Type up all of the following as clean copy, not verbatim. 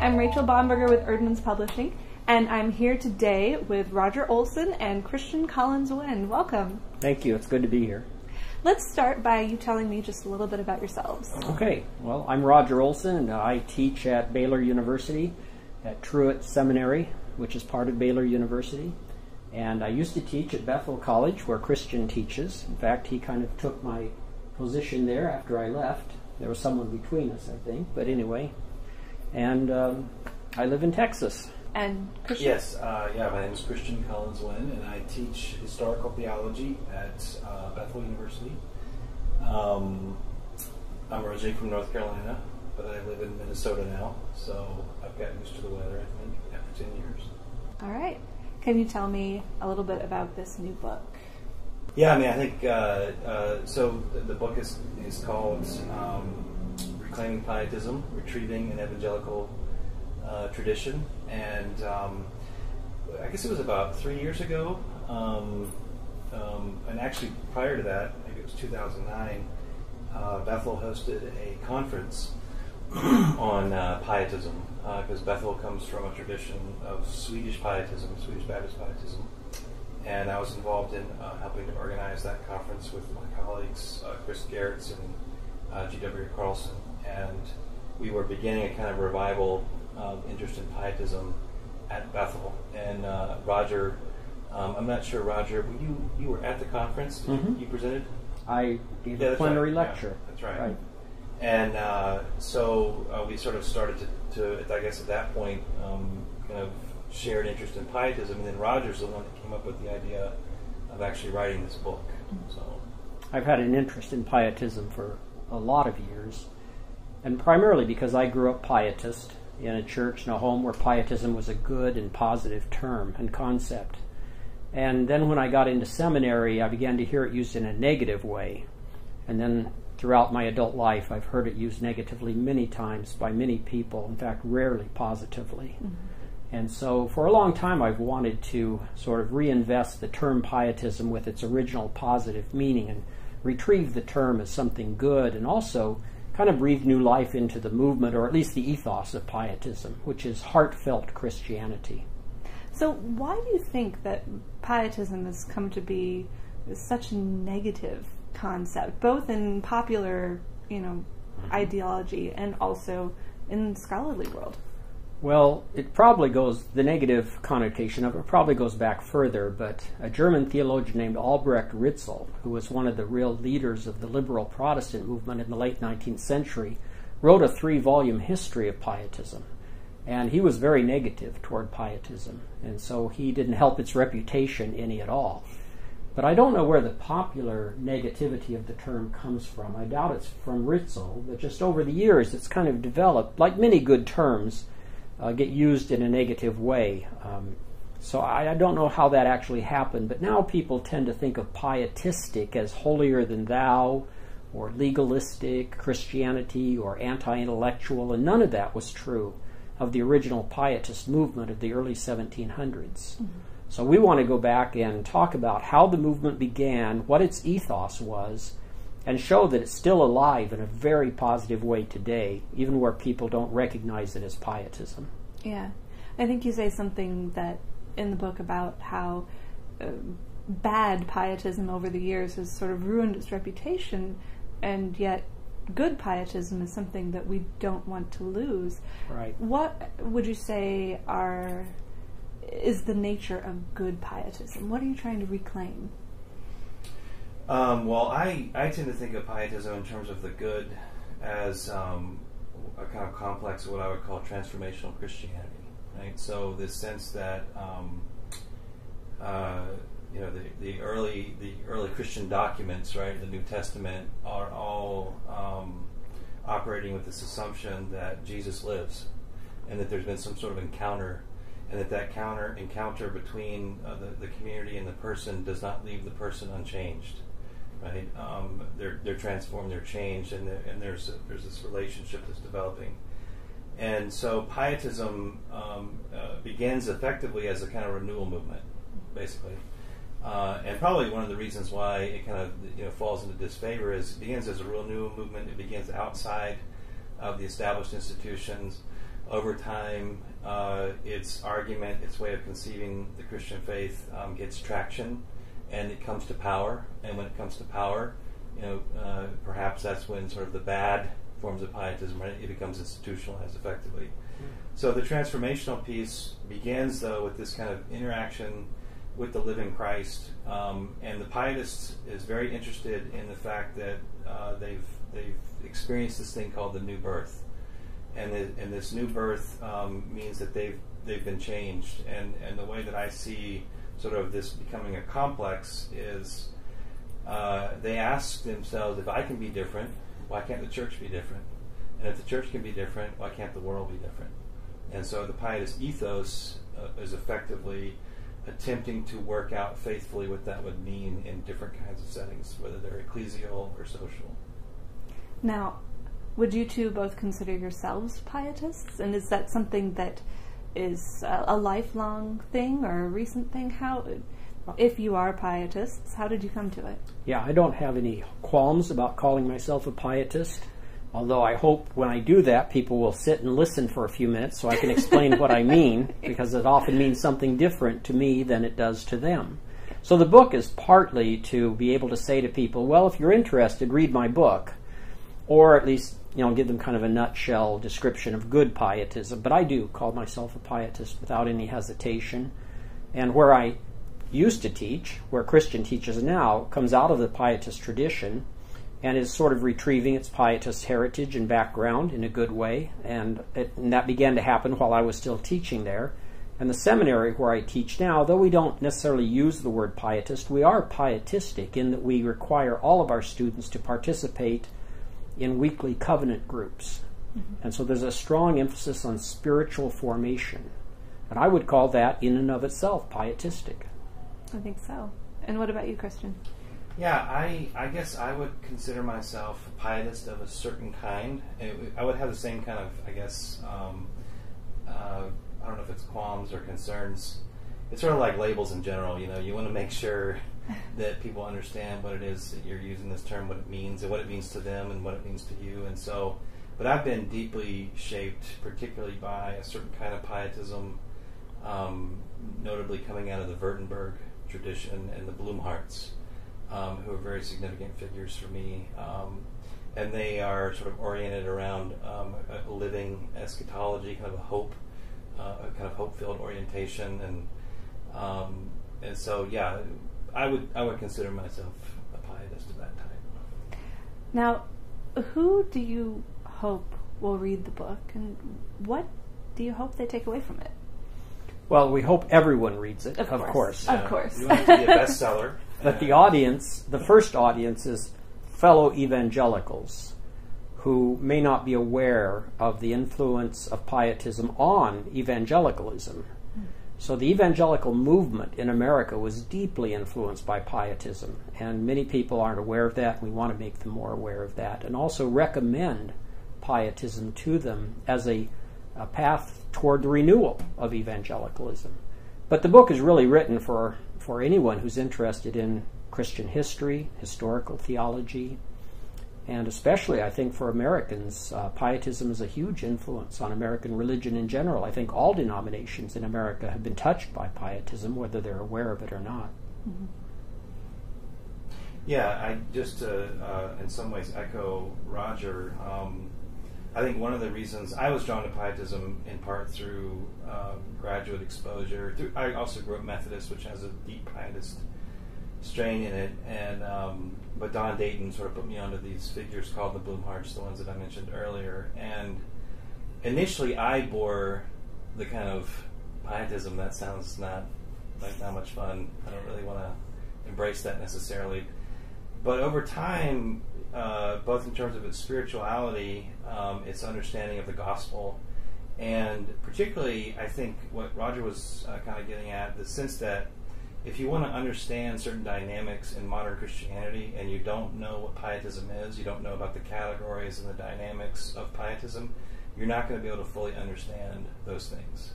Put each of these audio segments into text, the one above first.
I'm Rachel Bomberger with Erdman's Publishing, and I'm here today with Roger Olson and Christian Collins Winn. Welcome. Thank you. It's good to be here. Let's start by you telling me just a little bit about yourselves. Okay. Well, I'm Roger Olson, and I teach at Baylor University at Truett Seminary, which is part of Baylor University. And I used to teach at Bethel College, where Christian teaches. In fact, he kind of took my position there after I left. There was someone between us, I think. But anyway, and I live in Texas. And Christian? Yes, my name is Christian Collins Winn, and I teach historical theology at Bethel University. I'm originally from North Carolina, but I live in Minnesota now, so I've gotten used to the weather, I think, after 10 years. All right. Can you tell me a little bit about this new book? Yeah, I mean, I think, so the book is called Reclaiming Pietism, Retrieving an Evangelical Tradition, and I guess it was about 3 years ago, and actually prior to that, maybe it was 2009, Bethel hosted a conference on pietism, because Bethel comes from a tradition of Swedish pietism, Swedish Baptist pietism, and I was involved in helping to organize that conference with my colleagues, Chris Gerritz and G.W. Carlson, and we were beginning a kind of revival interest in pietism at Bethel. And Roger, I'm not sure, Roger, you were at the conference? Mm-hmm. You presented? I gave a plenary lecture. Yeah, that's right. And so we sort of started to, I guess at that point, kind of shared interest in pietism, and then Roger's the one that came up with the idea of actually writing this book. So I've had an interest in pietism for a lot of years, and primarily because I grew up pietist in a church, in a home where pietism was a good and positive term and concept. And then when I got into seminary, I began to hear it used in a negative way. And then throughout my adult life, I've heard it used negatively many times by many people, in fact, rarely positively. Mm-hmm. And so for a long time, I've wanted to sort of reinvest the term pietism with its original positive meaning and retrieve the term as something good, and also kind of breathe new life into the movement, or at least the ethos of pietism, which is heartfelt Christianity. So why do you think that pietism has come to be such a negative concept, both in popular, ideology and also in the scholarly world? Well, it probably goes, the negative connotation of it probably goes back further, but a German theologian named Albrecht Ritzel, who was one of the real leaders of the liberal Protestant movement in the late 19th century, wrote a 3-volume history of pietism. And he was very negative toward pietism, and so he didn't help its reputation any at all. But I don't know where the popular negativity of the term comes from. I doubt it's from Ritzel, but just over the years it's kind of developed, like many good terms, get used in a negative way. So I don't know how that actually happened, but now people tend to think of pietistic as holier than thou, or legalistic Christianity, or anti-intellectual, and none of that was true of the original pietist movement of the early 1700s. Mm-hmm. So we want to go back and talk about how the movement began, what its ethos was, and show that it's still alive in a very positive way today, even where people don't recognize it as pietism. Yeah. I think you say something that in the book about how bad pietism over the years has sort of ruined its reputation, and yet good pietism is something that we don't want to lose. Right. What would you say is the nature of good pietism? What are you trying to reclaim? Well, I tend to think of pietism in terms of the good as a kind of complex of what I would call transformational Christianity, right? So this sense that the early Christian documents, right, the New Testament, are all operating with this assumption that Jesus lives, and that there's been some sort of encounter, and that encounter between the community and the person does not leave the person unchanged. Right, they're transformed, they're changed, and there's this relationship that's developing, and so pietism begins effectively as a kind of renewal movement, basically, and probably one of the reasons why it kind of falls into disfavor is it begins as a renewal movement. It begins outside of the established institutions. over time, its argument, its way of conceiving the Christian faith gets traction, and it comes to power. And when it comes to power, perhaps that's when sort of the bad forms of pietism, right, it becomes institutionalized effectively. So the transformational piece begins, though, with this kind of interaction with the living Christ, and the pietist is very interested in the fact that they've experienced this thing called the new birth, and this new birth means that they've been changed. And the way that I see sort of this becoming a complex is they ask themselves, if I can be different, why can't the church be different? And if the church can be different, why can't the world be different? And so the pietist ethos is effectively attempting to work out faithfully what that would mean in different kinds of settings, whether they're ecclesial or social. Now, would you two both consider yourselves pietists? And is that something that is a lifelong thing or a recent thing? How, if you are pietists, how did you come to it? Yeah, I don't have any qualms about calling myself a pietist, although I hope when I do that, people will sit and listen for a few minutes so I can explain what I mean, because it often means something different to me than it does to them. So the book is partly to be able to say to people, well, if you're interested, read my book, or at least give them kind of a nutshell description of good pietism. But I do call myself a pietist without any hesitation. And where I used to teach, where Christian teaches now, comes out of the pietist tradition and is sort of retrieving its pietist heritage and background in a good way. And that began to happen while I was still teaching there. And the seminary where I teach now, though we don't necessarily use the word pietist, we are pietistic in that we require all of our students to participate in weekly covenant groups. Mm-hmm. And so there's a strong emphasis on spiritual formation. And I would call that in and of itself pietistic. I think so. And what about you, Christian? Yeah, I guess I would consider myself a pietist of a certain kind. I would have the same kind of, I guess, I don't know if it's qualms or concerns. It's sort of like labels in general. You want to make sure that people understand what it is that you're using this term, what it means, and what it means to them, and what it means to you. And so, but I've been deeply shaped, particularly by a certain kind of pietism, notably coming out of the Württemberg tradition and the Blumhardts, who are very significant figures for me. And they are sort of oriented around a living eschatology, kind of a hope, a kind of hope-filled orientation, and so yeah, I would consider myself a pietist of that type. Now, who do you hope will read the book, and what do you hope they take away from it? Well, we hope everyone reads it, of course. Of course. You want it to be a bestseller. But the audience, the first audience, is fellow evangelicals who may not be aware of the influence of pietism on evangelicalism. So the evangelical movement in America was deeply influenced by pietism, and many people aren't aware of that. We want to make them more aware of that, and also recommend pietism to them as a path toward the renewal of evangelicalism. But the book is really written for anyone who's interested in Christian history, historical theology, and especially, I think, for Americans, pietism is a huge influence on American religion in general. I think all denominations in America have been touched by pietism, whether they're aware of it or not. Mm-hmm. Yeah, I just in some ways echo Roger. I think one of the reasons I was drawn to pietism in part through graduate exposure. I also grew up Methodist, which has a deep pietist strain in it, and but Don Dayton sort of put me onto these figures called the Blumhardts, the ones that I mentioned earlier. And initially, I bore the kind of pietism that sounds not much fun. I don't really want to embrace that necessarily. But over time, both in terms of its spirituality, its understanding of the gospel, and particularly, I think what Roger was kind of getting at, the sense that if you want to understand certain dynamics in modern Christianity and you don't know what pietism is, you don't know about the categories and the dynamics of pietism, you're not going to be able to fully understand those things.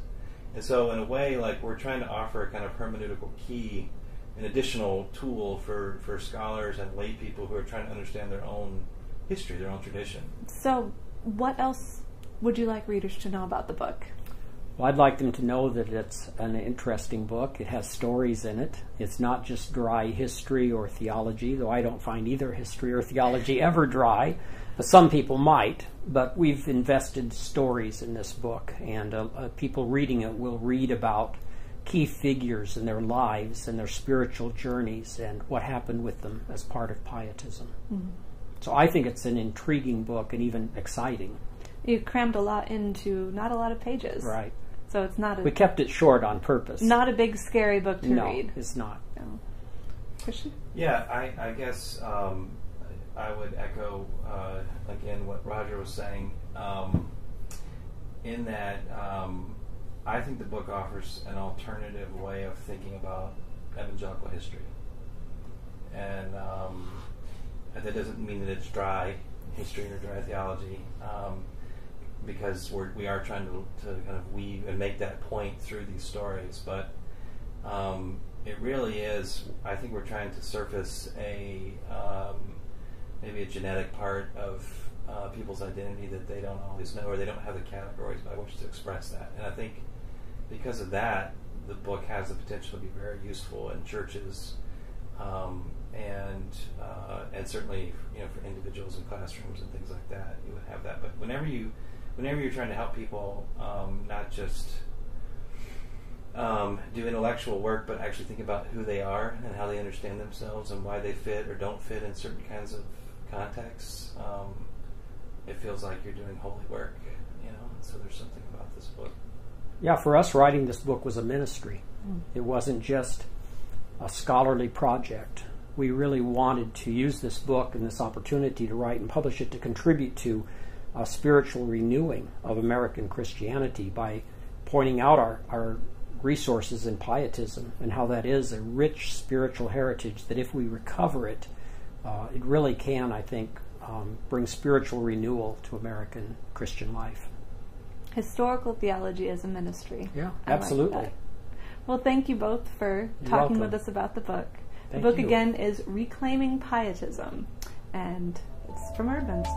And so in a way, we're trying to offer a kind of hermeneutical key, an additional tool for scholars and lay people who are trying to understand their own history, their own tradition. So what else would you like readers to know about the book? Well, I'd like them to know that it's an interesting book. It has stories in it. It's not just dry history or theology, though I don't find either history or theology ever dry. Some people might, but we've invested stories in this book, and people reading it will read about key figures in their lives and their spiritual journeys and what happened with them as part of Pietism. Mm-hmm. So I think it's an intriguing book and even exciting. You crammed a lot into not a lot of pages. Right. So it's not we kept it short on purpose. Not a big, scary book to read. No, it's not. No. Christian? Yeah, I guess I would echo, again, what Roger was saying, in that I think the book offers an alternative way of thinking about evangelical history. And that doesn't mean that it's dry history or dry theology, because we are trying to kind of weave and make that point through these stories. But it really is, I think we're trying to surface maybe a genetic part of people's identity that they don't always know, or they don't have the categories by which to express that. And I think because of that, the book has the potential to be very useful in churches, and certainly, you know, for individuals in classrooms and things like that, you would have that. But whenever you're trying to help people, not just do intellectual work, but actually think about who they are and how they understand themselves and why they fit or don't fit in certain kinds of contexts, it feels like you're doing holy work, you know. So there's something about this book. Yeah, for us, writing this book was a ministry. It wasn't just a scholarly project. We really wanted to use this book and this opportunity to write and publish it to contribute to a spiritual renewing of American Christianity by pointing out our resources in Pietism and how that is a rich spiritual heritage that if we recover it, it really can, I think, bring spiritual renewal to American Christian life. Historical theology as a ministry. Yeah, absolutely. Like well, thank you both for talking with us about the book. The book again is Reclaiming Pietism, and it's from Urbans.